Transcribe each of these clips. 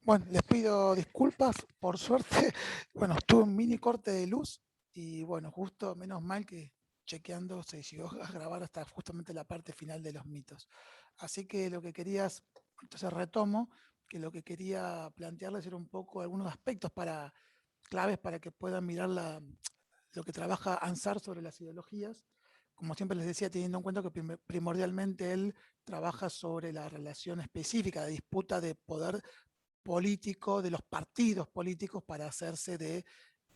Bueno, les pido disculpas, por suerte, bueno, tuve un mini corte de luz y bueno, justo, menos mal que chequeando se llegó a grabar hasta justamente la parte final de los mitos. Así que lo que querías, entonces retomo, que lo que quería plantearles era un poco algunos aspectos claves para que puedan mirar lo que trabaja Ansar sobre las ideologías. Como siempre les decía, teniendo en cuenta que primordialmente él trabaja sobre la relación específica de disputa de poder político, de los partidos políticos para hacerse de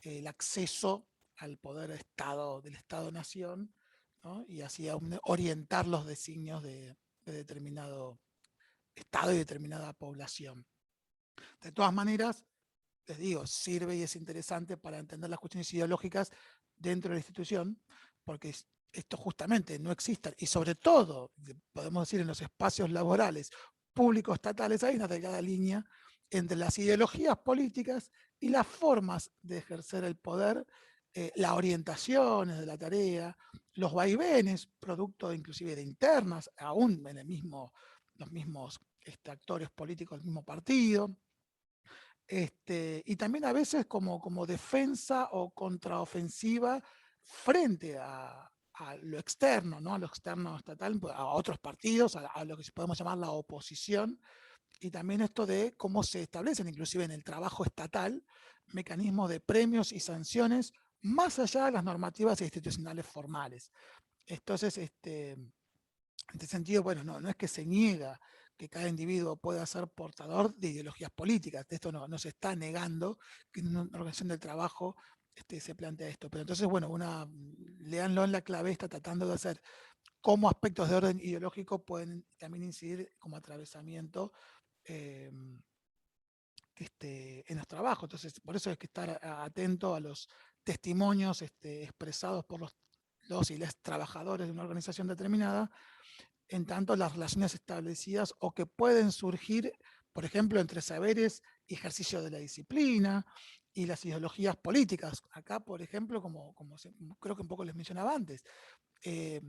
el acceso al poder Estado, del Estado-Nación, ¿no? Y así orientar los designios de determinado Estado y determinada población. De todas maneras, les digo, sirve y es interesante para entender las cuestiones ideológicas dentro de la institución, porque esto justamente no existe, y sobre todo, podemos decir, en los espacios laborales públicos estatales hay una delgada línea entre las ideologías políticas y las formas de ejercer el poder, las orientaciones de la tarea, los vaivenes, producto inclusive de internas, aún en los mismos actores políticos del mismo partido, y también a veces como defensa o contraofensiva frente a lo externo, ¿no? A lo externo estatal, a otros partidos, a lo que podemos llamar la oposición, y también esto de cómo se establecen, inclusive en el trabajo estatal, mecanismos de premios y sanciones más allá de las normativas institucionales formales. Entonces, en este sentido, bueno, no es que se niega que cada individuo pueda ser portador de ideologías políticas, de esto no se está negando que en una organización del trabajo se plantea esto, pero entonces, bueno, léanlo en la clave, está tratando de hacer cómo aspectos de orden ideológico pueden también incidir como atravesamiento eh, en los trabajos. Entonces, por eso hay que estar atento a los testimonios expresados por los y les trabajadores de una organización determinada, en tanto las relaciones establecidas o que pueden surgir, por ejemplo, entre saberes y ejercicio de la disciplina y las ideologías políticas. Acá, por ejemplo, creo que un poco les mencionaba antes, eh,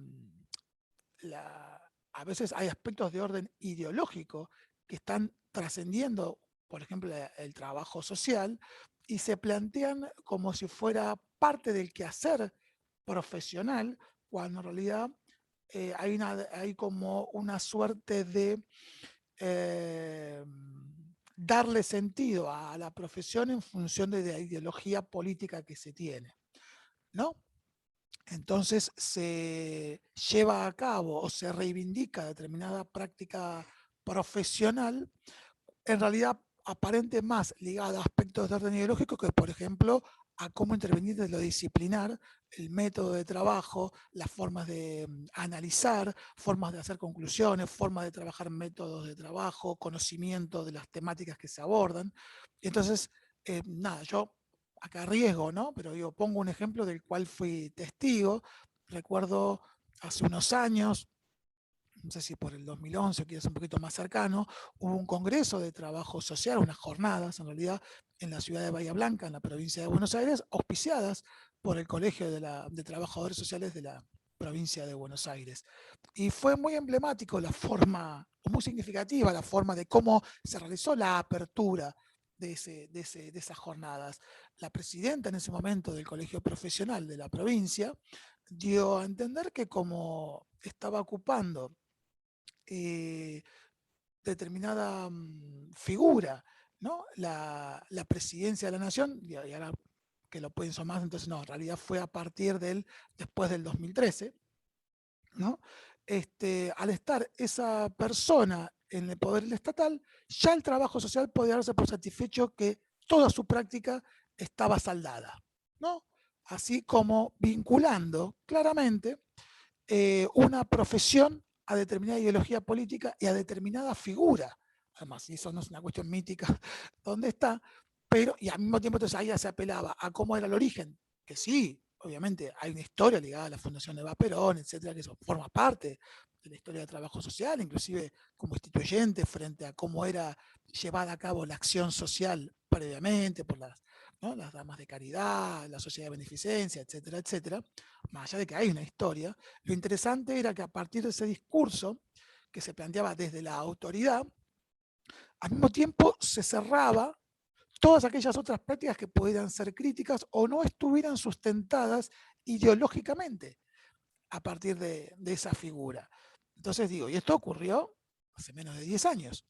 a veces hay aspectos de orden ideológico que están trascendiendo, por ejemplo, el trabajo social, y se plantean como si fuera parte del quehacer profesional, cuando en realidad hay como una suerte de darle sentido a la profesión en función de la ideología política que se tiene, ¿no? Entonces se lleva a cabo o se reivindica determinada práctica profesional, en realidad aparente más ligada a aspectos de orden ideológico que, por ejemplo, a cómo intervenir desde lo disciplinar, el método de trabajo, las formas de analizar, formas de hacer conclusiones, formas de trabajar métodos de trabajo, conocimiento de las temáticas que se abordan. Entonces, nada, yo acá riesgo, ¿no? Pero digo, pongo un ejemplo del cual fui testigo. Recuerdo hace unos años, no sé si por el 2011 o quizás un poquito más cercano, hubo un congreso de trabajo social, unas jornadas en realidad, en la ciudad de Bahía Blanca, en la provincia de Buenos Aires, auspiciadas por el Colegio de Trabajadores Sociales de la provincia de Buenos Aires. Y fue muy emblemático la forma, muy significativa la forma de cómo se realizó la apertura de esas jornadas. La presidenta en ese momento del Colegio Profesional de la provincia dio a entender que como estaba ocupando eh, determinada figura, ¿no? La presidencia de la nación, y ahora que lo pueden más, entonces no, en realidad fue a partir después del 2013, ¿no? Al estar esa persona en el poder estatal, ya el trabajo social podía darse por satisfecho que toda su práctica estaba saldada, ¿no? Así como vinculando claramente una profesión a determinada ideología política y a determinada figura. Además, eso no es una cuestión mítica dónde está, pero y al mismo tiempo entonces ahí ya se apelaba a cómo era el origen, que sí, obviamente hay una historia ligada a la Fundación Eva Perón, etcétera, que eso forma parte de la historia del trabajo social, inclusive como instituyente frente a cómo era llevada a cabo la acción social previamente por las damas de caridad, la sociedad de beneficencia, etcétera, etcétera, más allá de que hay una historia, lo interesante era que a partir de ese discurso que se planteaba desde la autoridad, al mismo tiempo se cerraba todas aquellas otras prácticas que pudieran ser críticas o no estuvieran sustentadas ideológicamente a partir de esa figura. Entonces digo, y esto ocurrió hace menos de 10 años.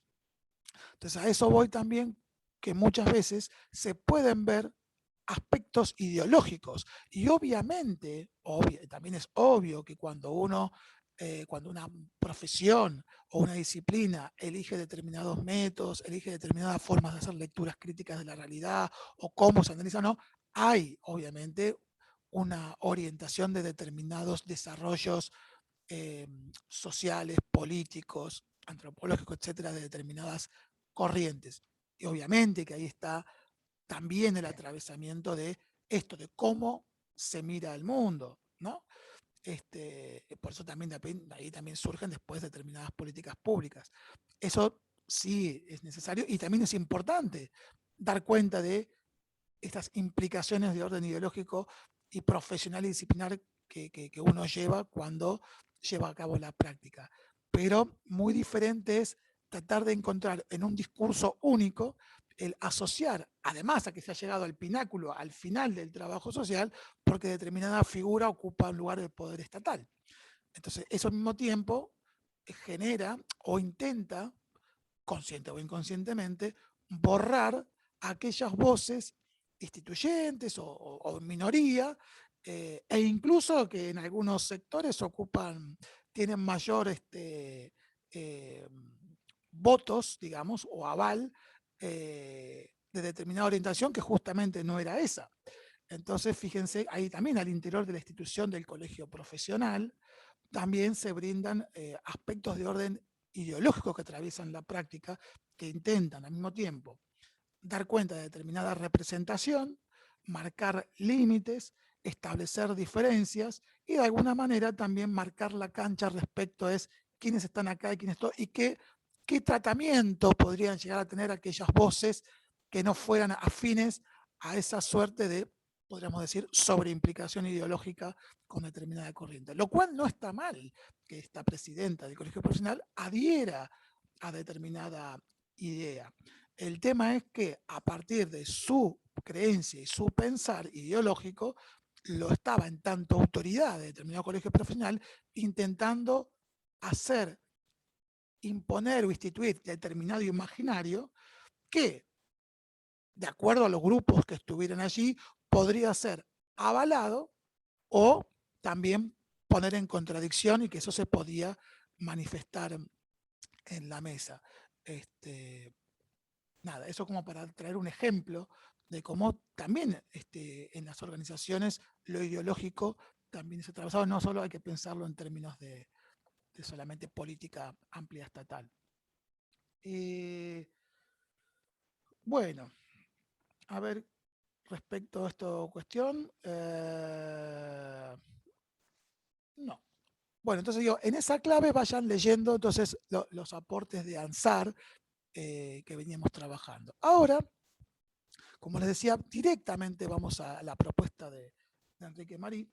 Entonces a eso voy también, que muchas veces se pueden ver aspectos ideológicos. Y obviamente, también es obvio que cuando cuando una profesión o una disciplina elige determinados métodos, elige determinadas formas de hacer lecturas críticas de la realidad o cómo se analiza o no, hay obviamente una orientación de determinados desarrollos sociales, políticos, antropológicos, etcétera, de determinadas corrientes. Y obviamente que ahí está también el atravesamiento de esto, de cómo se mira el mundo, ¿no? Por eso también ahí también surgen después determinadas políticas públicas. Eso sí es necesario y también es importante dar cuenta de estas implicaciones de orden ideológico y profesional y disciplinar que uno lleva cuando lleva a cabo la práctica. Pero muy diferente es tratar de encontrar en un discurso único el asociar, además a que se ha llegado al pináculo, al final del trabajo social, porque determinada figura ocupa un lugar de poder estatal. Entonces, eso al mismo tiempo genera o intenta, consciente o inconscientemente, borrar aquellas voces instituyentes o minoría, e incluso que en algunos sectores tienen mayor eh, votos, digamos, o aval de determinada orientación que justamente no era esa. Entonces, fíjense, ahí también al interior de la institución del colegio profesional, también se brindan aspectos de orden ideológico que atraviesan la práctica, que intentan al mismo tiempo dar cuenta de determinada representación, marcar límites, establecer diferencias y de alguna manera también marcar la cancha respecto a quiénes están acá y quiénes están, y qué tratamiento podrían llegar a tener aquellas voces que no fueran afines a esa suerte de, podríamos decir, sobreimplicación ideológica con determinada corriente. Lo cual no está mal que esta presidenta del colegio profesional adhiera a determinada idea. El tema es que a partir de su creencia y su pensar ideológico, lo estaba en tanto autoridad de determinado colegio profesional intentando hacer, imponer o instituir determinado imaginario que, de acuerdo a los grupos que estuvieran allí, podría ser avalado o también poner en contradicción y que eso se podía manifestar en la mesa. Nada, eso como para traer un ejemplo de cómo también en las organizaciones lo ideológico también es atravesado, no solo hay que pensarlo en términos de solamente política amplia estatal. Bueno, a ver, respecto a esta cuestión, no. Bueno, entonces digo, en esa clave vayan leyendo entonces los aportes de Ansar que veníamos trabajando. Ahora, como les decía, directamente vamos a la propuesta de Enrique Marí,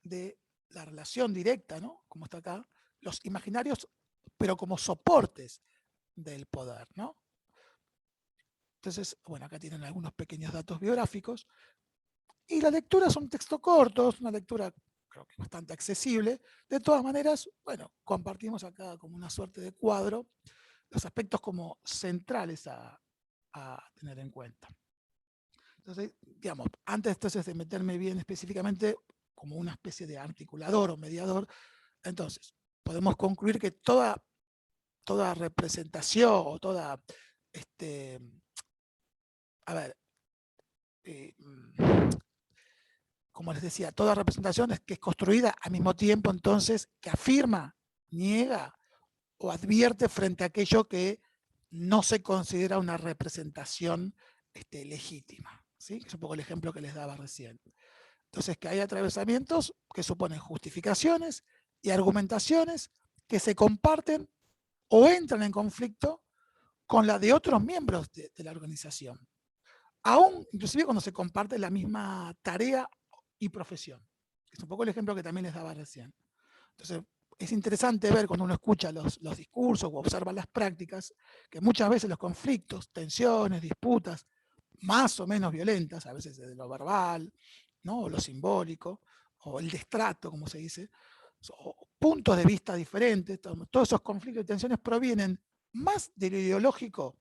de la relación directa, ¿no? Como está acá, los imaginarios, pero como soportes del poder, ¿no? Entonces, bueno, acá tienen algunos pequeños datos biográficos. Y la lectura es un texto corto, es una lectura creo que bastante accesible. De todas maneras, bueno, compartimos acá como una suerte de cuadro los aspectos como centrales a tener en cuenta. Entonces, digamos, antes entonces de meterme bien específicamente como una especie de articulador o mediador, entonces podemos concluir que toda representación o toda, a ver, como les decía, toda representación que es construida al mismo tiempo entonces que afirma, niega o advierte frente a aquello que no se considera una representación legítima. ¿Sí? Es un poco el ejemplo que les daba recién. Entonces, que hay atravesamientos que suponen justificaciones y argumentaciones que se comparten o entran en conflicto con la de otros miembros de la organización. Aún, inclusive cuando se comparte la misma tarea y profesión. Es un poco el ejemplo que también les daba recién. Entonces, es interesante ver cuando uno escucha los discursos o observa las prácticas, que muchas veces los conflictos, tensiones, disputas, más o menos violentas, a veces desde lo verbal, ¿no? O lo simbólico, o el destrato, como se dice, o puntos de vista diferentes, todos esos conflictos y tensiones provienen más de lo ideológico,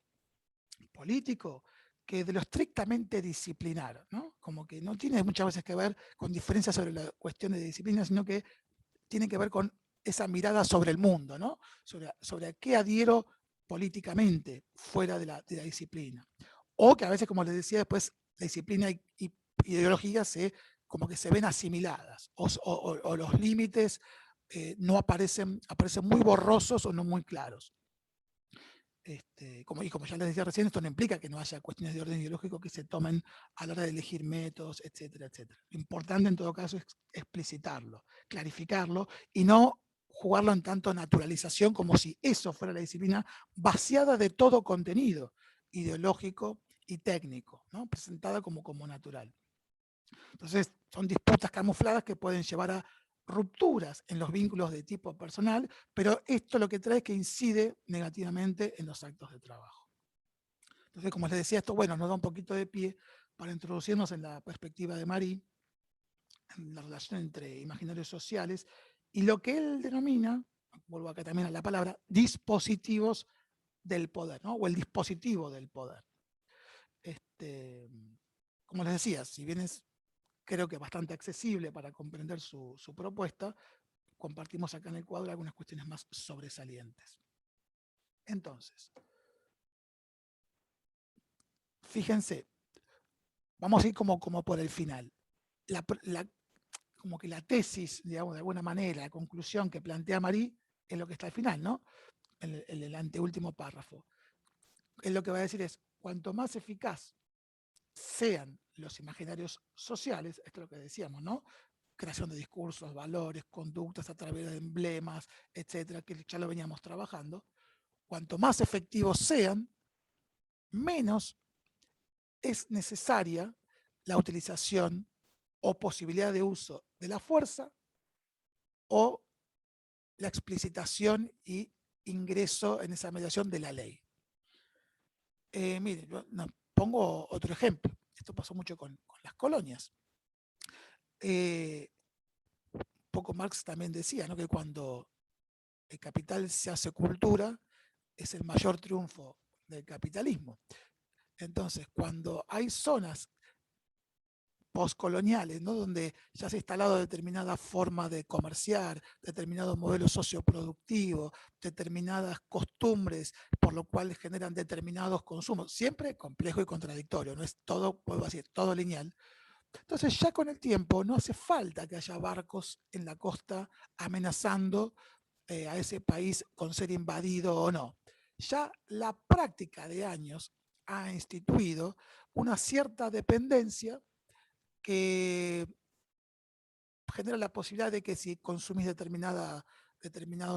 político, que de lo estrictamente disciplinario, ¿no? Como que no tiene muchas veces que ver con diferencias sobre la cuestión de disciplina, sino que tiene que ver con esa mirada sobre el mundo, ¿no? Sobre a qué adhiero políticamente fuera de la disciplina. O que a veces, como les decía después, la disciplina y ideología como que se ven asimiladas, o los límites no aparecen muy borrosos o no muy claros. Y como ya les decía recién, esto no implica que no haya cuestiones de orden ideológico que se tomen a la hora de elegir métodos, etcétera, etcétera. Lo importante en todo caso es explicitarlo, clarificarlo y no jugarlo en tanto naturalización como si eso fuera la disciplina vaciada de todo contenido ideológico y técnico, ¿no? Presentada como natural. Entonces, son disputas camufladas que pueden llevar a rupturas en los vínculos de tipo personal, pero esto lo que trae es que incide negativamente en los actos de trabajo. Entonces, como les decía, esto nos da un poquito de pie para introducirnos en la perspectiva de Marie, en la relación entre imaginarios sociales y lo que él denomina, vuelvo acá también a la palabra, dispositivos del poder, ¿no? O el dispositivo del poder. Como les decía, si bien es creo que bastante accesible para comprender su propuesta, compartimos acá en el cuadro algunas cuestiones más sobresalientes. Entonces, fíjense, vamos a ir como por el final. Como que la tesis, digamos, de alguna manera, la conclusión que plantea Marie es lo que está al final, ¿no? En el anteúltimo párrafo. Él lo que va a decir es, cuanto más eficaz sean los imaginarios sociales, esto es lo que decíamos, ¿no? Creación de discursos, valores, conductas a través de emblemas, etcétera, que ya lo veníamos trabajando. Cuanto más efectivos sean, menos es necesaria la utilización o posibilidad de uso de la fuerza o la explicitación y ingreso en esa mediación de la ley. Miren, pongo otro ejemplo. Esto pasó mucho con las colonias. Poco Marx también decía, ¿no?, que cuando el capital se hace cultura, es el mayor triunfo del capitalismo. Entonces, cuando hay zonas postcoloniales, ¿no?, donde ya se ha instalado determinada forma de comerciar, determinados modelos socioproductivos, determinadas costumbres, por lo cual generan determinados consumos, siempre complejo y contradictorio, no es todo, puedo decir, todo lineal. Entonces ya con el tiempo no hace falta que haya barcos en la costa amenazando a ese país con ser invadido o no. Ya la práctica de años ha instituido una cierta dependencia que genera la posibilidad de que si consumís determinados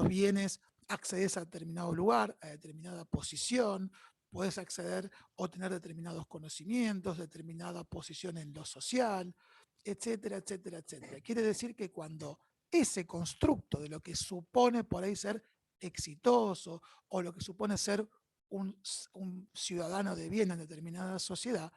bienes, accedes a determinado lugar, a determinada posición, puedes acceder o tener determinados conocimientos, determinada posición en lo social, etcétera, etcétera, etcétera. Quiere decir que cuando ese constructo de lo que supone por ahí ser exitoso o lo que supone ser un ciudadano de bien en determinada sociedad,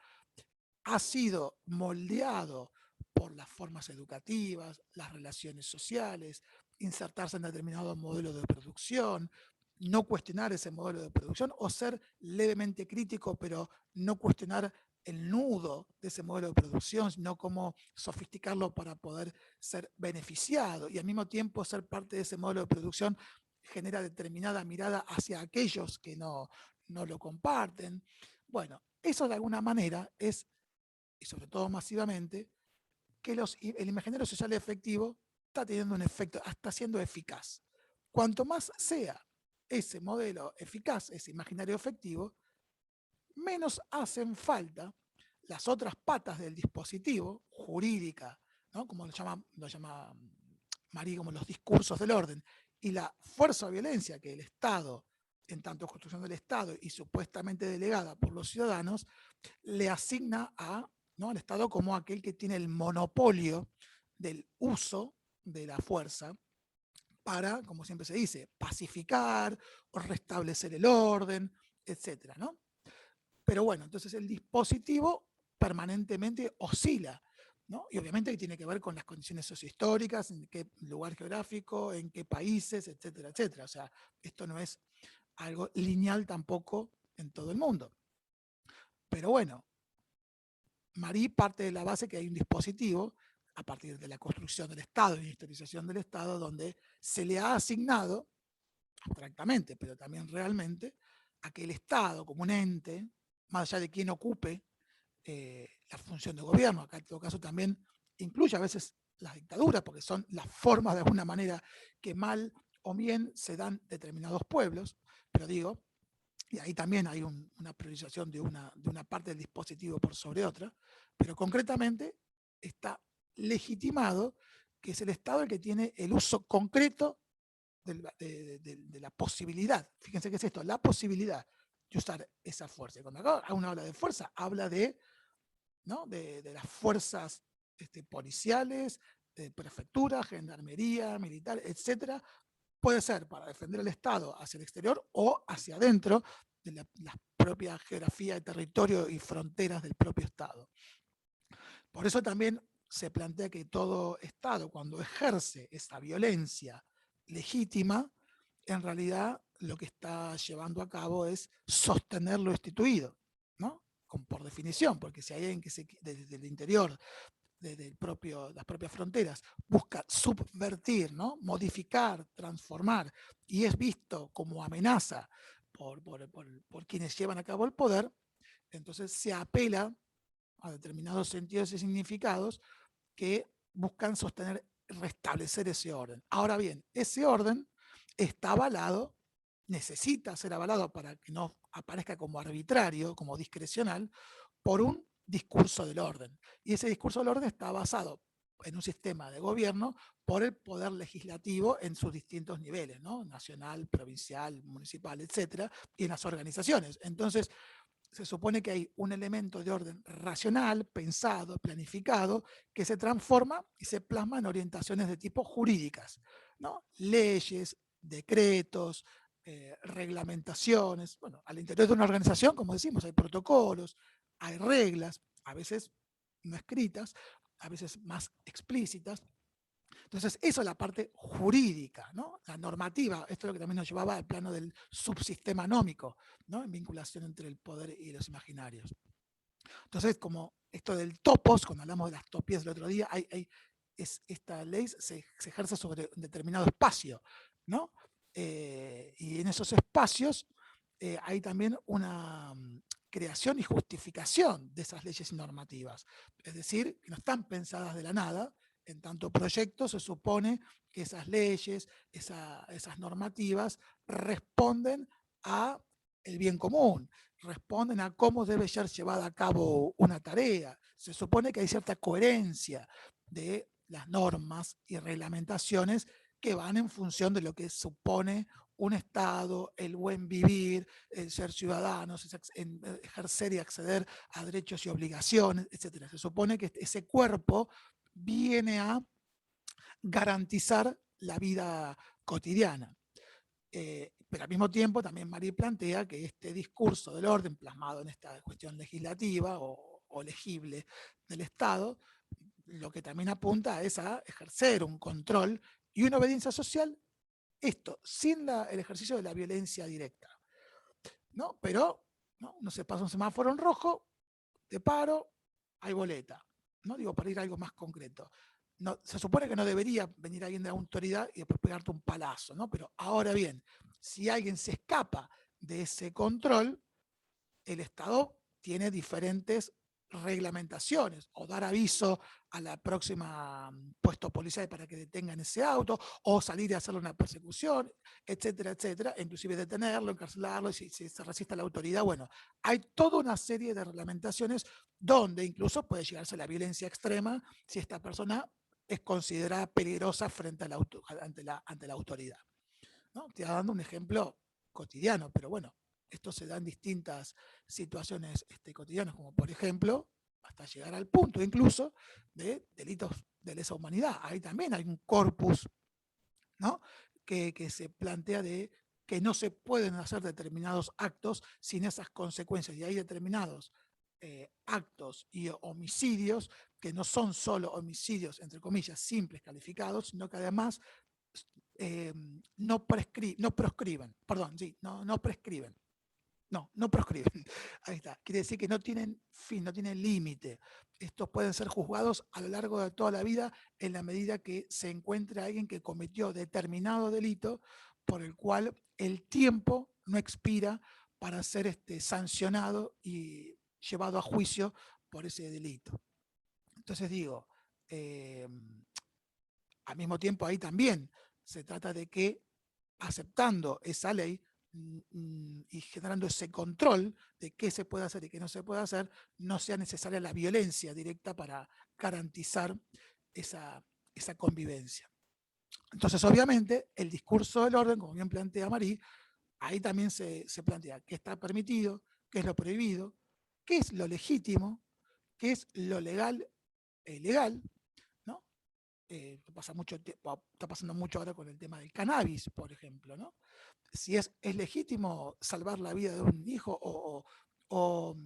ha sido moldeado por las formas educativas, las relaciones sociales, insertarse en determinado modelo de producción, no cuestionar ese modelo de producción o ser levemente crítico, pero no cuestionar el nudo de ese modelo de producción, sino cómo sofisticarlo para poder ser beneficiado y al mismo tiempo ser parte de ese modelo de producción genera determinada mirada hacia aquellos que no lo comparten. Bueno, eso de alguna manera es, y sobre todo masivamente, que el imaginario social efectivo está teniendo un efecto, está siendo eficaz. Cuanto más sea ese modelo eficaz, ese imaginario efectivo, menos hacen falta las otras patas del dispositivo, jurídica, ¿no?, como lo llama Marie, como los discursos del orden, y la fuerza o violencia que el Estado, en tanto construcción del Estado y supuestamente delegada por los ciudadanos, le asigna al Estado como aquel que tiene el monopolio del uso de la fuerza para, como siempre se dice, pacificar o restablecer el orden, etcétera, ¿no? Pero bueno, entonces el dispositivo permanentemente oscila, ¿no? Y obviamente que tiene que ver con las condiciones sociohistóricas, en qué lugar geográfico, en qué países, etcétera, etcétera. O sea, esto no es algo lineal tampoco en todo el mundo. Pero bueno, Marie parte de la base que hay un dispositivo a partir de la construcción del Estado y la historización del Estado, donde se le ha asignado, abstractamente, pero también realmente, a que el Estado como un ente, más allá de quien ocupe la función de gobierno, acá en todo caso también incluye a veces las dictaduras, porque son las formas de alguna manera que mal o bien se dan determinados pueblos, pero digo, y ahí también hay una priorización de una parte del dispositivo por sobre otra, pero concretamente está legitimado que es el Estado el que tiene el uso concreto de la posibilidad, fíjense qué es esto, la posibilidad de usar esa fuerza. Y cuando acá uno habla de fuerza, habla de, ¿no? de las fuerzas policiales, de prefectura, gendarmería, militar, etcétera. Puede ser para defender el Estado hacia el exterior o hacia adentro de la propia geografía de territorio y fronteras del propio Estado. Por eso también se plantea que todo Estado, cuando ejerce esa violencia legítima, en realidad lo que está llevando a cabo es sostener lo instituido, ¿no? Por definición, porque si hay alguien que desde el interior, desde las propias fronteras, busca subvertir, ¿no? Modificar, transformar, y es visto como amenaza por quienes llevan a cabo el poder, entonces se apela a determinados sentidos y significados que buscan sostener, restablecer ese orden. Ahora bien, ese orden está avalado, necesita ser avalado para que no aparezca como arbitrario, como discrecional, por un discurso del orden. Y ese discurso del orden está basado en un sistema de gobierno por el poder legislativo en sus distintos niveles, ¿no? Nacional, provincial, municipal, etcétera, y en las organizaciones. Entonces, se supone que hay un elemento de orden racional, pensado, planificado, que se transforma y se plasma en orientaciones de tipo jurídicas, ¿no? Leyes, decretos, reglamentaciones. Bueno, al interior de una organización, como decimos, hay protocolos, hay reglas, a veces no escritas, a veces más explícitas. Entonces, eso es la parte jurídica, ¿no? La normativa, esto es lo que también nos llevaba al plano del subsistema nómico, ¿no? En vinculación entre el poder y los imaginarios. Entonces, como esto del topos, cuando hablamos de las topías del otro día, esta ley se ejerce sobre un determinado espacio, ¿no? Y en esos espacios hay también una creación y justificación de esas leyes normativas. Es decir, que no están pensadas de la nada. En tanto proyecto se supone que esas leyes, esas normativas responden a el bien común, responden a cómo debe ser llevada a cabo una tarea. Se supone que hay cierta coherencia de las normas y reglamentaciones que van en función de lo que supone un Estado, el buen vivir, el ser ciudadanos, ejercer y acceder a derechos y obligaciones, etc. Se supone que ese cuerpo viene a garantizar la vida cotidiana. Pero al mismo tiempo también Marie plantea que este discurso del orden plasmado en esta cuestión legislativa o legible del Estado, lo que también apunta es a ejercer un control y una obediencia social, esto sin el ejercicio de la violencia directa, ¿no? Pero no se pasa un semáforo en rojo, te paro, hay boleta, ¿no? Digo, para ir a algo más concreto. No, se supone que no debería venir alguien de la autoridad y después pegarte un palazo, ¿no? Pero ahora bien, si alguien se escapa de ese control, el Estado tiene diferentes reglamentaciones, o dar aviso a la próxima puesto policial para que detengan ese auto, o salir y hacerle una persecución, etcétera, etcétera, inclusive detenerlo, encarcelarlo, si se resiste a la autoridad. Bueno, hay toda una serie de reglamentaciones donde incluso puede llegarse a la violencia extrema si esta persona es considerada peligrosa frente a ante la autoridad, ¿no? Estoy dando un ejemplo cotidiano, pero bueno, esto se da en distintas situaciones cotidianas, como por ejemplo, hasta llegar al punto incluso de delitos de lesa humanidad. Ahí también hay un corpus, ¿no? que se plantea de que no se pueden hacer determinados actos sin esas consecuencias. Y hay determinados actos y homicidios que no son solo homicidios, entre comillas, simples calificados, sino que además no prescriben. No proscriben. Ahí está. Quiere decir que no tienen fin, no tienen límite. Estos pueden ser juzgados a lo largo de toda la vida en la medida que se encuentre alguien que cometió determinado delito por el cual el tiempo no expira para ser sancionado y llevado a juicio por ese delito. Entonces digo, al mismo tiempo ahí también se trata de que aceptando esa ley y generando ese control de qué se puede hacer y qué no se puede hacer, no sea necesaria la violencia directa para garantizar esa convivencia. Entonces, obviamente, el discurso del orden, como bien plantea Marí, ahí también se plantea qué está permitido, qué es lo prohibido, qué es lo legítimo, qué es lo legal e ilegal, ¿no? Está pasando mucho ahora con el tema del cannabis, por ejemplo, ¿no? Si es legítimo salvar la vida de un hijo o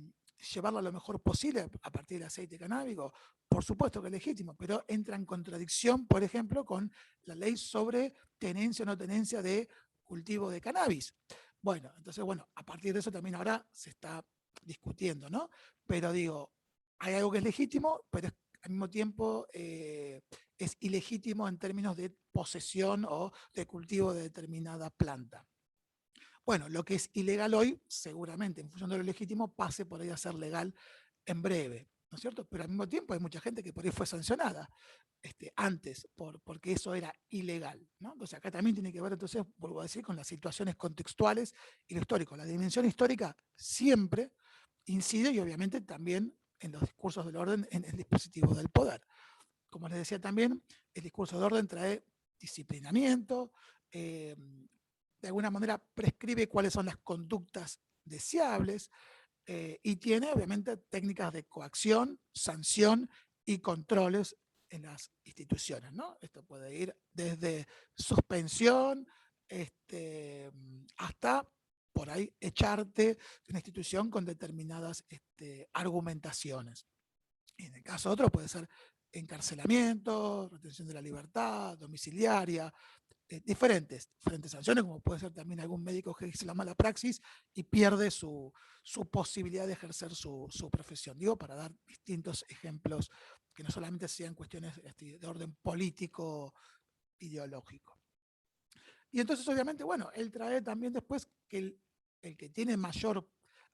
llevarlo a lo mejor posible a partir del aceite canábico, por supuesto que es legítimo, pero entra en contradicción, por ejemplo, con la ley sobre tenencia o no tenencia de cultivo de cannabis. Bueno, entonces, a partir de eso también ahora se está discutiendo, ¿no? Pero digo, hay algo que es legítimo, pero al mismo tiempo es ilegítimo en términos de posesión o de cultivo de determinada planta. Bueno, lo que es ilegal hoy, seguramente, en función de lo legítimo, pase por ahí a ser legal en breve, ¿no es cierto? Pero al mismo tiempo hay mucha gente que por ahí fue sancionada antes porque eso era ilegal, ¿no? Entonces acá también tiene que ver, entonces, vuelvo a decir, con las situaciones contextuales y lo histórico. La dimensión histórica siempre incide y obviamente también en los discursos del orden, en el dispositivo del poder. Como les decía también, el discurso de orden trae disciplinamiento, de alguna manera prescribe cuáles son las conductas deseables y tiene obviamente técnicas de coacción, sanción y controles en las instituciones, ¿no? Esto puede ir desde suspensión hasta por ahí echarte de una institución con determinadas argumentaciones. En el caso otro puede ser encarcelamiento, retención de la libertad, domiciliaria, diferentes sanciones, como puede ser también algún médico que ejerce la mala praxis y pierde su posibilidad de ejercer su profesión. Digo, para dar distintos ejemplos que no solamente sean cuestiones de orden político, ideológico. Y entonces, obviamente, él trae también después que el que tiene mayor,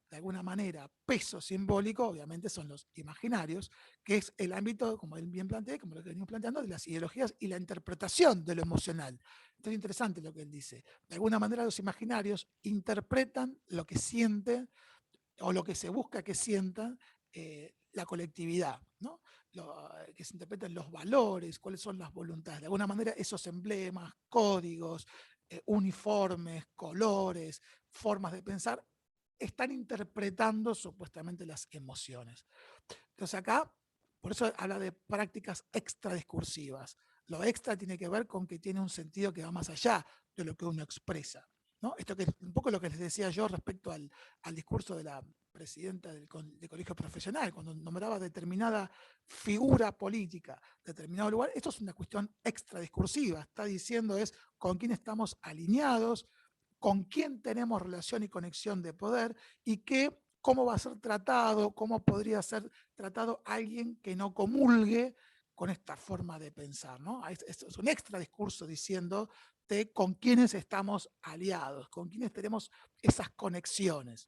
de alguna manera, peso simbólico, obviamente son los imaginarios, que es el ámbito, como él bien plantea, como lo que venimos planteando, de las ideologías y la interpretación de lo emocional. Entonces es interesante lo que él dice. De alguna manera los imaginarios interpretan lo que siente o lo que se busca que sientan la colectividad, ¿no? Que se interpreten los valores, cuáles son las voluntades. De alguna manera esos emblemas, códigos, uniformes, colores, formas de pensar, están interpretando supuestamente las emociones. Entonces acá, por eso habla de prácticas extradiscursivas. Lo extra tiene que ver con que tiene un sentido que va más allá de lo que uno expresa, ¿no? Esto que es un poco lo que les decía yo respecto al discurso de la presidenta del colegio profesional, cuando nombraba determinada figura política, determinado lugar, esto es una cuestión extradiscursiva, está diciendo es con quién estamos alineados, con quién tenemos relación y conexión de poder y cómo va a ser tratado, cómo podría ser tratado alguien que no comulgue con esta forma de pensar, ¿no? Esto es un extra discurso diciendo de con quiénes estamos aliados, con quiénes tenemos esas conexiones.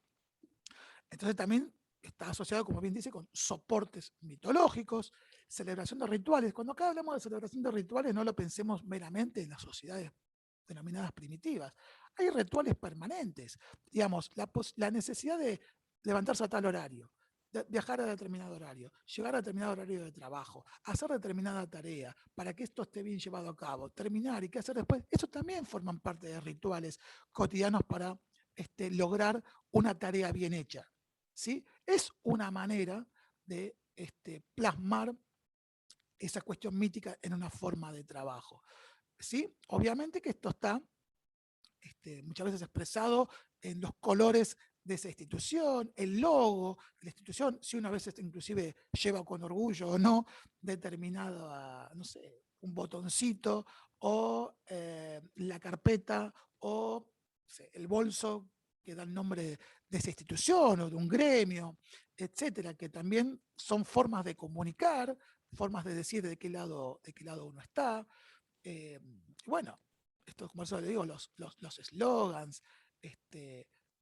Entonces también está asociado, como bien dice, con soportes mitológicos, celebración de rituales. Cuando acá hablamos de celebración de rituales, no lo pensemos meramente en las sociedades denominadas primitivas. Hay rituales permanentes. Digamos, la necesidad de levantarse a tal horario, de viajar a determinado horario, llegar a determinado horario de trabajo, hacer determinada tarea para que esto esté bien llevado a cabo, terminar y qué hacer después, eso también forman parte de rituales cotidianos para lograr una tarea bien hecha. ¿Sí? Es una manera de plasmar esa cuestión mítica en una forma de trabajo. ¿sí? Obviamente que esto está muchas veces expresado en los colores de esa institución, el logo de la institución, si uno a veces inclusive lleva con orgullo o no determinado, no sé, un botoncito o la carpeta o no sé, el bolso que da el nombre de esa institución o de un gremio, etcétera, que también son formas de comunicar, formas de decir de qué lado uno está. Bueno, esto, como eso le digo, los eslogans,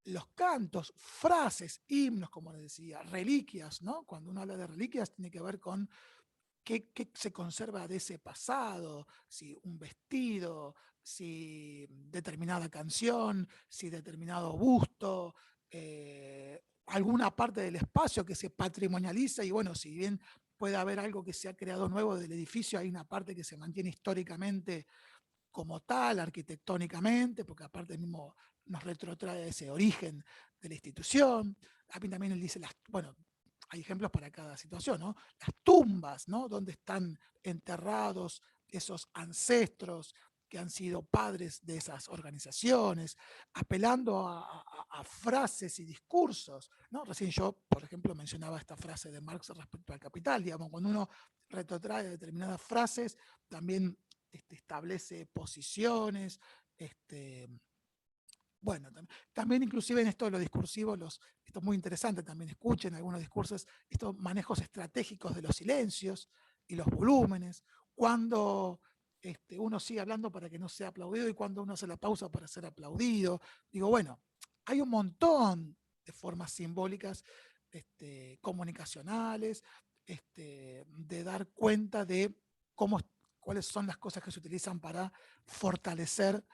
los cantos, frases, himnos, como les decía, reliquias, ¿no? Cuando uno habla de reliquias tiene que ver con qué se conserva de ese pasado, si un vestido, si determinada canción, si determinado busto, alguna parte del espacio que se patrimonializa y bueno, si bien puede haber algo que se ha creado nuevo del edificio, hay una parte que se mantiene históricamente como tal, arquitectónicamente, porque aparte mismo nos retrotrae ese origen de la institución. A mí también él dice, bueno, hay ejemplos para cada situación, ¿no? Las tumbas, ¿no? Donde están enterrados esos ancestros que han sido padres de esas organizaciones, apelando a frases y discursos, ¿no? Recién yo, por ejemplo, mencionaba esta frase de Marx respecto al capital, digamos, cuando uno retrotrae determinadas frases, también establece posiciones, bueno, también inclusive en esto de lo discursivo, esto es muy interesante, también escuchen algunos discursos, estos manejos estratégicos de los silencios y los volúmenes, cuando uno sigue hablando para que no sea aplaudido y cuando uno hace la pausa para ser aplaudido. Digo, bueno, hay un montón de formas simbólicas comunicacionales, de dar cuenta de cuáles son las cosas que se utilizan para fortalecer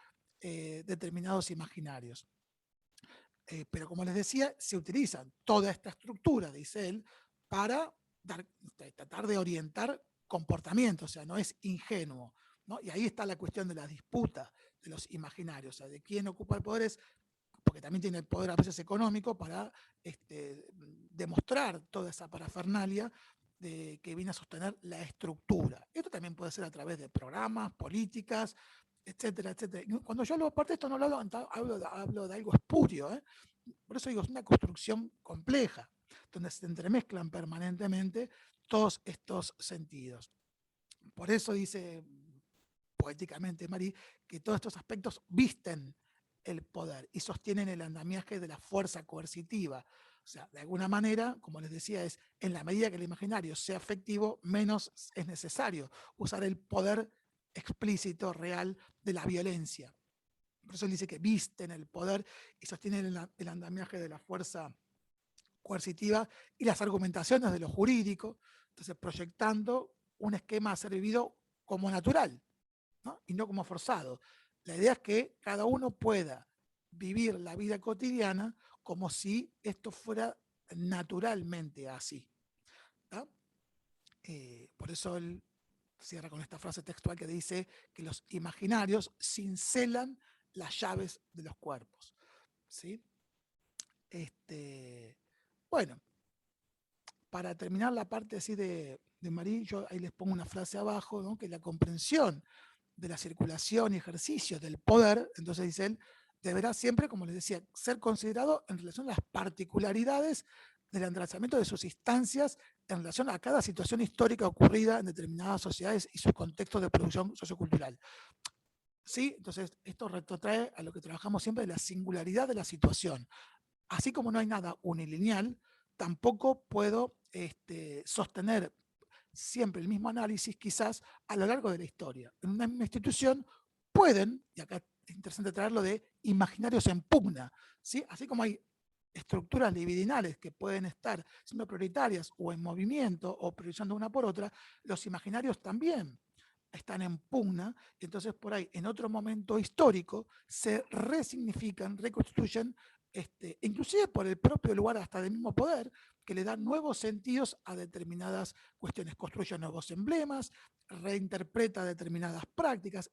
determinados imaginarios. Pero como les decía, se utiliza toda esta estructura, dice él, para tratar de orientar comportamiento, o sea, no es ingenuo, ¿no? Y ahí está la cuestión de la disputa de los imaginarios, o sea, de quién ocupa el poder, porque también tiene el poder a veces económico para demostrar toda esa parafernalia que viene a sostener la estructura. Esto también puede ser a través de programas, políticas, etcétera, etcétera. Cuando yo hablo aparte de esto, no hablo de algo espurio, ¿eh? Por eso digo, es una construcción compleja, donde se entremezclan permanentemente todos estos sentidos. Por eso dice poéticamente Marie que todos estos aspectos visten el poder y sostienen el andamiaje de la fuerza coercitiva. O sea, de alguna manera, como les decía, es en la medida que el imaginario sea efectivo, menos es necesario usar el poder explícito, real, de la violencia. Por eso él dice que visten el poder y sostienen el andamiaje de la fuerza coercitiva y las argumentaciones de lo jurídico, entonces proyectando un esquema a ser vivido como natural, ¿no? Y no como forzado. La idea es que cada uno pueda vivir la vida cotidiana como si esto fuera naturalmente así. Por eso él cierra con esta frase textual que dice que los imaginarios cincelan las llaves de los cuerpos. ¿Sí? Bueno, para terminar la parte así de Marie, yo ahí les pongo una frase abajo, ¿no? Que la comprensión de la circulación y ejercicio del poder, entonces dice él, deberá siempre, como les decía, ser considerado en relación a las particularidades del enlazamiento de sus instancias en relación a cada situación histórica ocurrida en determinadas sociedades y su contexto de producción sociocultural. ¿Sí? Entonces, esto retrotrae a lo que trabajamos siempre de la singularidad de la situación. Así como no hay nada unilineal, tampoco puedo sostener siempre el mismo análisis quizás a lo largo de la historia. En una misma institución pueden, y acá es interesante traerlo de imaginarios en pugna, ¿sí? Así como hay estructuras libidinales que pueden estar siendo prioritarias o en movimiento o priorizando una por otra, los imaginarios también están en pugna, y entonces por ahí en otro momento histórico se resignifican, reconstituyen, inclusive por el propio lugar hasta del mismo poder, que le da nuevos sentidos a determinadas cuestiones, construye nuevos emblemas, reinterpreta determinadas prácticas,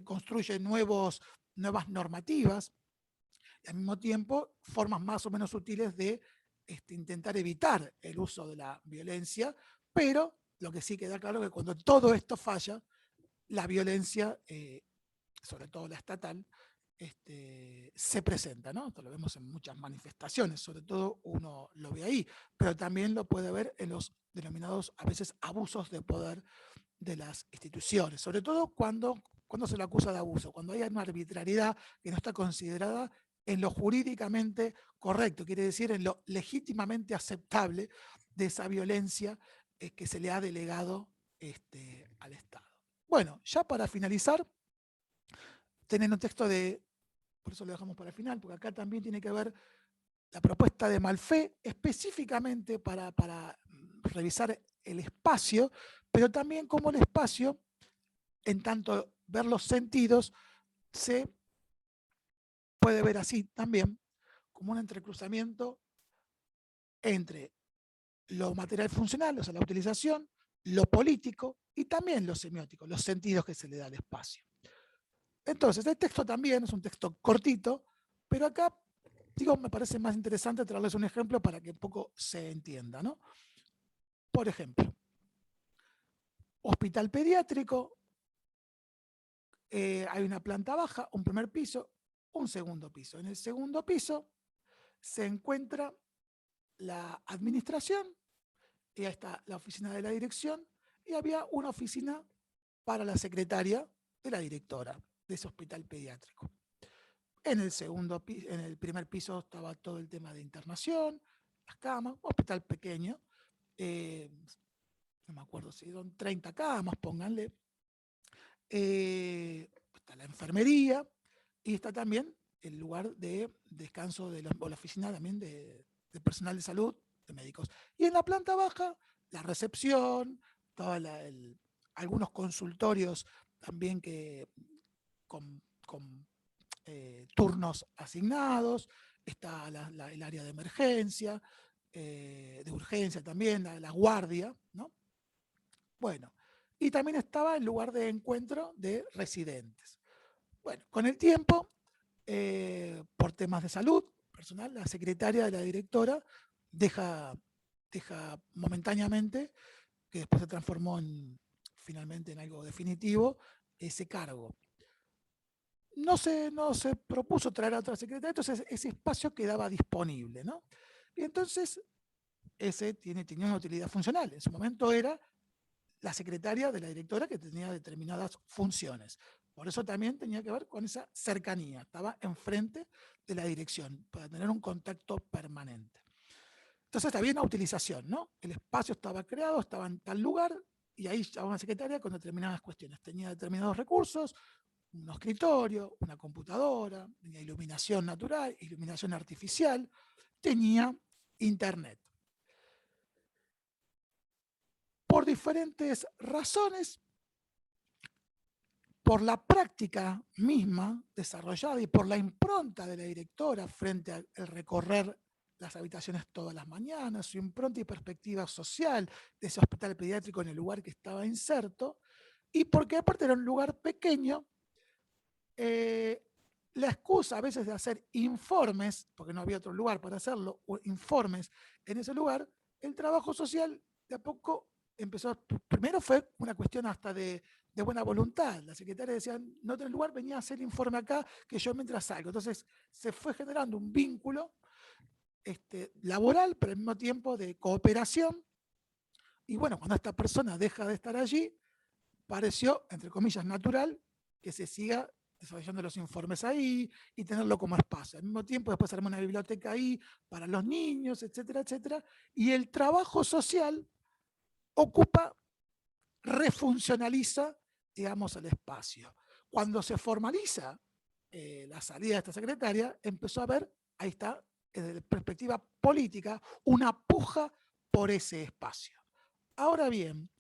construye nuevas normativas, y al mismo tiempo formas más o menos sutiles de intentar evitar el uso de la violencia, pero lo que sí queda claro es que cuando todo esto falla, la violencia, sobre todo la estatal, se presenta, ¿no? Esto lo vemos en muchas manifestaciones, sobre todo uno lo ve ahí, pero también lo puede ver en los denominados a veces abusos de poder de las instituciones, sobre todo cuando se le acusa de abuso, cuando hay una arbitrariedad que no está considerada en lo jurídicamente correcto, quiere decir en lo legítimamente aceptable de esa violencia que se le ha delegado al Estado. Bueno, ya para finalizar, tienen un texto de, por eso lo dejamos para el final, porque acá también tiene que ver la propuesta de Malfé, específicamente para revisar el espacio, pero también cómo el espacio, en tanto ver los sentidos, se puede ver así también, como un entrecruzamiento entre lo material funcional, o sea, la utilización, lo político y también lo semiótico, los sentidos que se le da al espacio. Entonces, el texto también es un texto cortito, pero acá, digo, me parece más interesante traerles un ejemplo para que un poco se entienda, ¿no? Por ejemplo, hospital pediátrico, hay una planta baja, un primer piso, un segundo piso. En el segundo piso se encuentra la administración, y ahí está la oficina de la dirección, y había una oficina para la secretaria de la directora de ese hospital pediátrico. En el primer piso estaba todo el tema de internación, las camas, un hospital pequeño, no me acuerdo si son 30 camas, pónganle. Está la enfermería y está también el lugar de descanso o la oficina también de personal de salud, de médicos. Y en la planta baja, la recepción, algunos consultorios también con turnos asignados, está el área de emergencia, de urgencia también, la guardia, ¿no? Bueno, y también estaba el lugar de encuentro de residentes. Bueno, con el tiempo, por temas de salud personal, la secretaria de la directora deja momentáneamente, que después se transformó finalmente en algo definitivo, ese cargo. No se propuso traer a otra secretaria, entonces ese espacio quedaba disponible, ¿no? Y entonces ese tenía una utilidad funcional. En su momento era la secretaria de la directora que tenía determinadas funciones. Por eso también tenía que ver con esa cercanía. Estaba enfrente de la dirección para tener un contacto permanente. Entonces había una utilización, ¿no? El espacio estaba creado, estaba en tal lugar y ahí estaba una secretaria con determinadas cuestiones. Tenía determinados recursos, un escritorio, una computadora, tenía iluminación natural, iluminación artificial, tenía internet. Por diferentes razones, por la práctica misma desarrollada y por la impronta de la directora frente al recorrer las habitaciones todas las mañanas, su impronta y perspectiva social de ese hospital pediátrico en el lugar que estaba inserto, y porque aparte era un lugar pequeño, la excusa a veces de hacer informes, porque no había otro lugar para hacerlo, o informes en ese lugar, el trabajo social de a poco empezó, primero fue una cuestión hasta de buena voluntad. La secretaria decía, no tenés lugar, venía a hacer informe acá, que yo mientras salgo. Entonces se fue generando un vínculo laboral, pero al mismo tiempo de cooperación. Y bueno, cuando esta persona deja de estar allí, pareció, entre comillas, natural que se siga desarrollando los informes ahí y tenerlo como espacio. Al mismo tiempo, después armó una biblioteca ahí para los niños, etcétera, etcétera. Y el trabajo social ocupa, refuncionaliza, digamos, el espacio. Cuando se formaliza la salida de esta secretaria, empezó a haber, ahí está, desde perspectiva política, una puja por ese espacio. Ahora bien,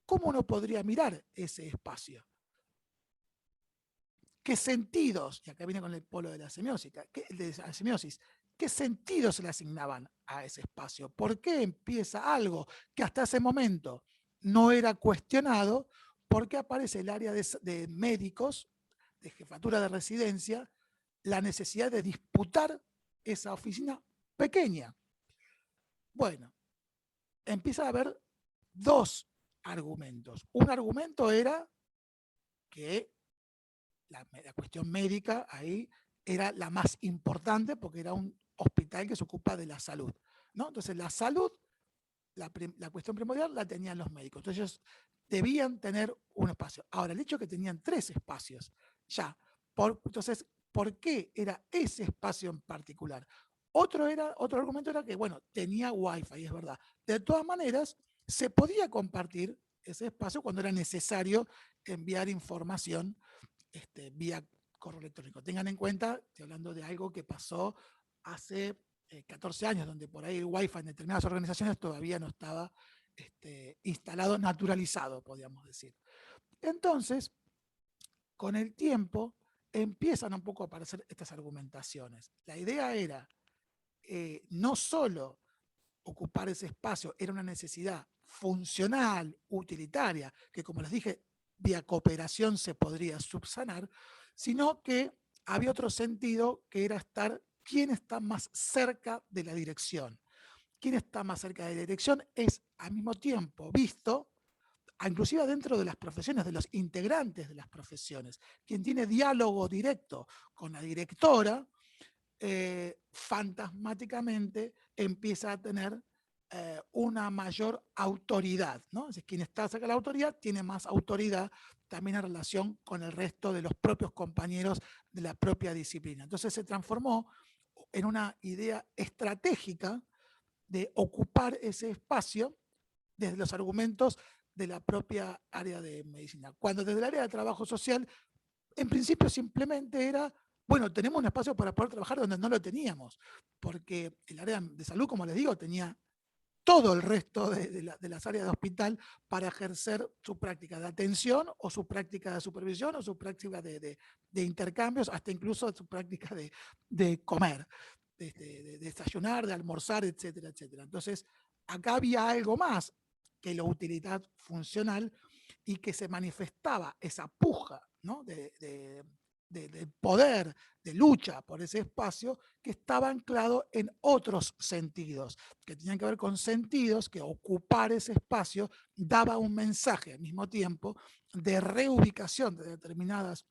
¿cómo uno podría mirar ese espacio? ¿Qué sentidos, y acá viene con el polo de la semiosis, qué sentidos se le asignaban a ese espacio? ¿Por qué empieza algo que hasta ese momento no era cuestionado? ¿Por qué aparece el área de médicos, de jefatura de residencia, la necesidad de disputar esa oficina pequeña? Bueno, empieza a haber dos argumentos. Un argumento era que la cuestión médica ahí era la más importante porque era un hospital que se ocupa de la salud, ¿no? Entonces la salud, la cuestión primordial la tenían los médicos. Entonces ellos debían tener un espacio. Ahora, el hecho de que tenían 3 espacios, ya, entonces, ¿por qué era ese espacio en particular? Otro argumento era que, bueno, tenía Wi-Fi, es verdad. De todas maneras, se podía compartir ese espacio cuando era necesario enviar información vía correo electrónico. Tengan en cuenta, estoy hablando de algo que pasó hace 14 años, donde por ahí el Wi-Fi en determinadas organizaciones todavía no estaba instalado, naturalizado, podríamos decir. Entonces, con el tiempo, empiezan un poco a aparecer estas argumentaciones. La idea era no solo ocupar ese espacio, era una necesidad funcional, utilitaria, que como les dije, vía cooperación se podría subsanar, sino que había otro sentido que era quién está más cerca de la dirección. Quién está más cerca de la dirección es al mismo tiempo visto, inclusive dentro de las profesiones, de los integrantes de las profesiones. Quien tiene diálogo directo con la directora, fantasmáticamente empieza a tener una mayor autoridad, ¿no? Es decir, quien está cerca de la autoridad tiene más autoridad también en relación con el resto de los propios compañeros de la propia disciplina. Entonces se transformó en una idea estratégica de ocupar ese espacio desde los argumentos de la propia área de medicina. Cuando desde el área de trabajo social, en principio simplemente era, bueno, tenemos un espacio para poder trabajar donde no lo teníamos, porque el área de salud, como les digo, tenía todo el resto de las áreas de hospital para ejercer su práctica de atención o su práctica de supervisión o su práctica de intercambios, hasta incluso su práctica de comer, de desayunar, de almorzar, etcétera, etcétera. Entonces, acá había algo más que la utilidad funcional y que se manifestaba esa puja, ¿no? de poder, de lucha por ese espacio que estaba anclado en otros sentidos, que tenían que ver con sentidos que ocupar ese espacio daba un mensaje al mismo tiempo de reubicación de determinadas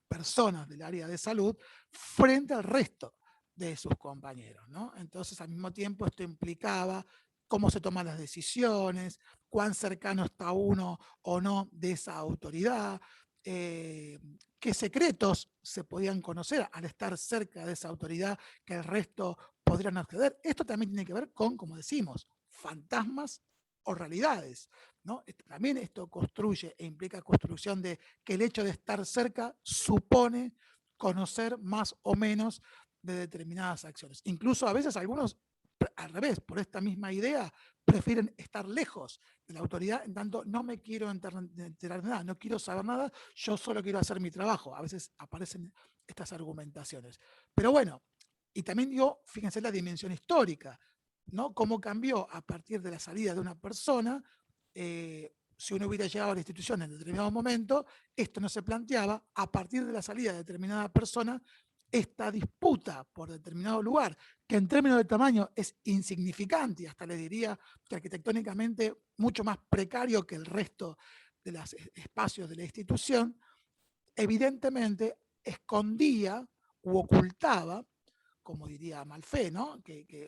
personas del área de salud frente al resto de sus compañeros, ¿no? Entonces, al mismo tiempo, esto implicaba cómo se toman las decisiones, cuán cercano está uno o no de esa autoridad, qué secretos se podían conocer al estar cerca de esa autoridad que el resto podrían acceder. Esto también tiene que ver con, como decimos, fantasmas o realidades, ¿no? También esto construye e implica construcción de que el hecho de estar cerca supone conocer más o menos de determinadas acciones. Incluso a veces algunos, al revés, por esta misma idea, prefieren estar lejos de la autoridad, en tanto no me quiero enterar de nada, no quiero saber nada, yo solo quiero hacer mi trabajo. A veces aparecen estas argumentaciones. Pero bueno, y también digo, fíjense la dimensión histórica, ¿no? Cómo cambió a partir de la salida de una persona. Si uno hubiera llegado a la institución en determinado momento, esto no se planteaba. A partir de la salida de determinada persona, esta disputa por determinado lugar, que en términos de tamaño es insignificante y hasta le diría que arquitectónicamente mucho más precario que el resto de los espacios de la institución, evidentemente escondía u ocultaba, como diría Malfé, ¿no?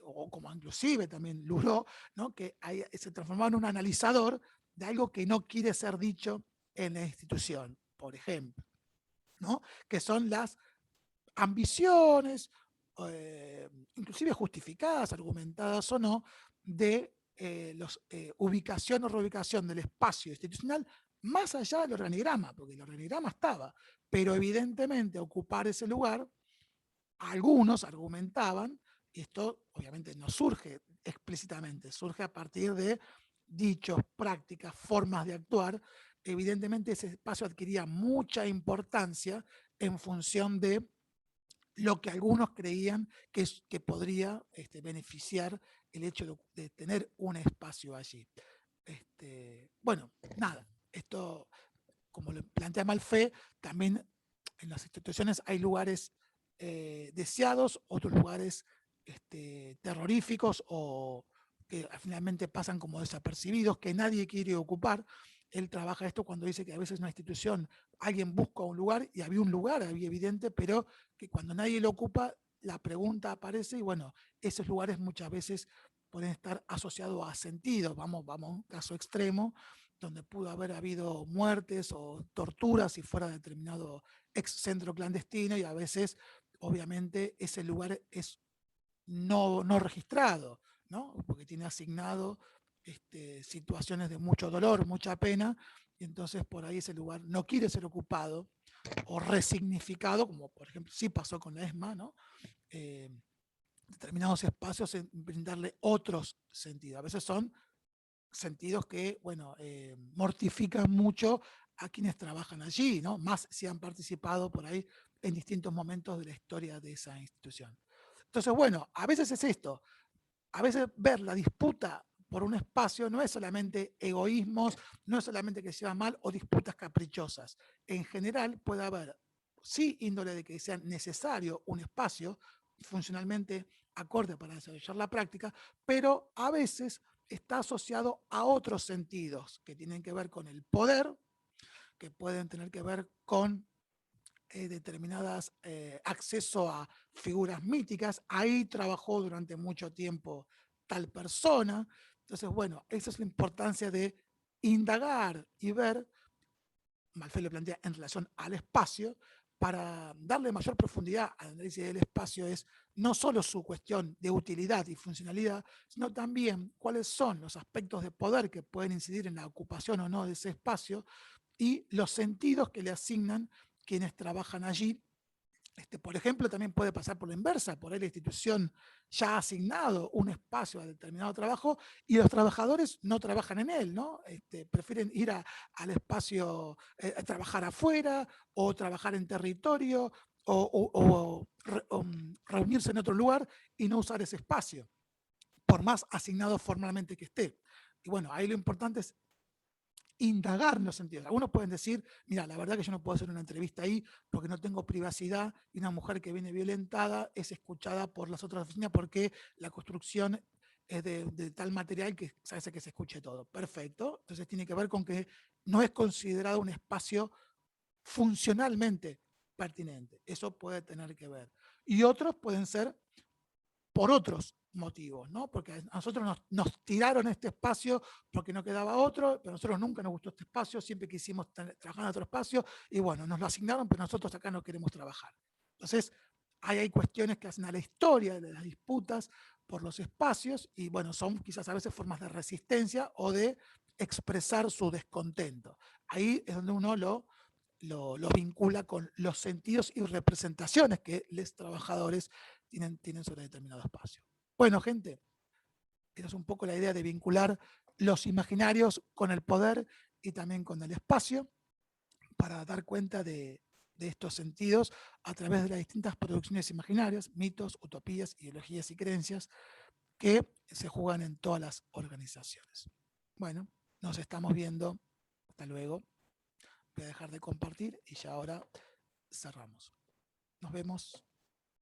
O como inclusive también Luró, ¿no? Que se transformaba en un analizador de algo que no quiere ser dicho en la institución, por ejemplo, ¿no? Que son las ambiciones, inclusive justificadas, argumentadas o no, de ubicación o reubicación del espacio institucional más allá del organigrama, porque el organigrama estaba, pero evidentemente ocupar ese lugar, algunos argumentaban, y esto obviamente no surge explícitamente, surge a partir de dichos, prácticas, formas de actuar, evidentemente ese espacio adquiría mucha importancia en función de lo que algunos creían que podría beneficiar el hecho de tener un espacio allí. Bueno, nada, esto, como lo plantea Malfé, también en las instituciones hay lugares deseados, otros lugares terroríficos o que finalmente pasan como desapercibidos, que nadie quiere ocupar. él trabaja esto cuando dice que a veces una institución, alguien busca un lugar y había un lugar, había evidente, pero que cuando nadie lo ocupa, la pregunta aparece y bueno, esos lugares muchas veces pueden estar asociados a sentidos. Vamos a un caso extremo, donde pudo haber habido muertes o torturas si fuera determinado ex centro clandestino y a veces, obviamente, ese lugar es no registrado, ¿no? Porque tiene asignado situaciones de mucho dolor, mucha pena, y entonces por ahí ese lugar no quiere ser ocupado o resignificado, como por ejemplo sí pasó con la ESMA, ¿no? Determinados espacios en brindarle otros sentidos. A veces son sentidos que, bueno, mortifican mucho a quienes trabajan allí, ¿no? Más si han participado por ahí en distintos momentos de la historia de esa institución. Entonces, bueno, a veces es esto, a veces ver la disputa por un espacio no es solamente egoísmos, no es solamente que se va mal o disputas caprichosas. En general puede haber, sí, índole de que sea necesario un espacio funcionalmente acorde para desarrollar la práctica, pero a veces está asociado a otros sentidos que tienen que ver con el poder, que pueden tener que ver con determinadas acceso a figuras míticas. Ahí trabajó durante mucho tiempo tal persona. Entonces, bueno, esa es la importancia de indagar y ver, Malfait lo plantea en relación al espacio, para darle mayor profundidad al análisis del espacio es no solo su cuestión de utilidad y funcionalidad, sino también cuáles son los aspectos de poder que pueden incidir en la ocupación o no de ese espacio y los sentidos que le asignan quienes trabajan allí. Por ejemplo, también puede pasar por la inversa, por ahí la institución ya ha asignado un espacio a determinado trabajo y los trabajadores no trabajan en él, ¿no? Prefieren ir al espacio, a trabajar afuera o trabajar en territorio o reunirse en otro lugar y no usar ese espacio, por más asignado formalmente que esté. Y bueno, ahí lo importante es indagar en los sentidos. Algunos pueden decir, mira, la verdad que yo no puedo hacer una entrevista ahí porque no tengo privacidad y una mujer que viene violentada es escuchada por las otras oficinas porque la construcción es de tal material que se hace que se escuche todo. Perfecto. Entonces tiene que ver con que no es considerado un espacio funcionalmente pertinente. Eso puede tener que ver. Y otros pueden ser por otros motivos, ¿no? Porque a nosotros nos tiraron este espacio porque no quedaba otro, pero a nosotros nunca nos gustó este espacio, siempre quisimos trabajar en otro espacio, y bueno, nos lo asignaron, pero nosotros acá no queremos trabajar. Entonces, hay cuestiones que hacen a la historia de las disputas por los espacios, y bueno, son quizás a veces formas de resistencia o de expresar su descontento. Ahí es donde uno lo vincula con los sentidos y representaciones que los trabajadores tienen sobre determinado espacio. Bueno, gente, esa es un poco la idea de vincular los imaginarios con el poder y también con el espacio para dar cuenta de estos sentidos a través de las distintas producciones imaginarias, mitos, utopías, ideologías y creencias que se juegan en todas las organizaciones. Bueno, nos estamos viendo. Hasta luego. Voy a dejar de compartir y ya ahora cerramos. Nos vemos.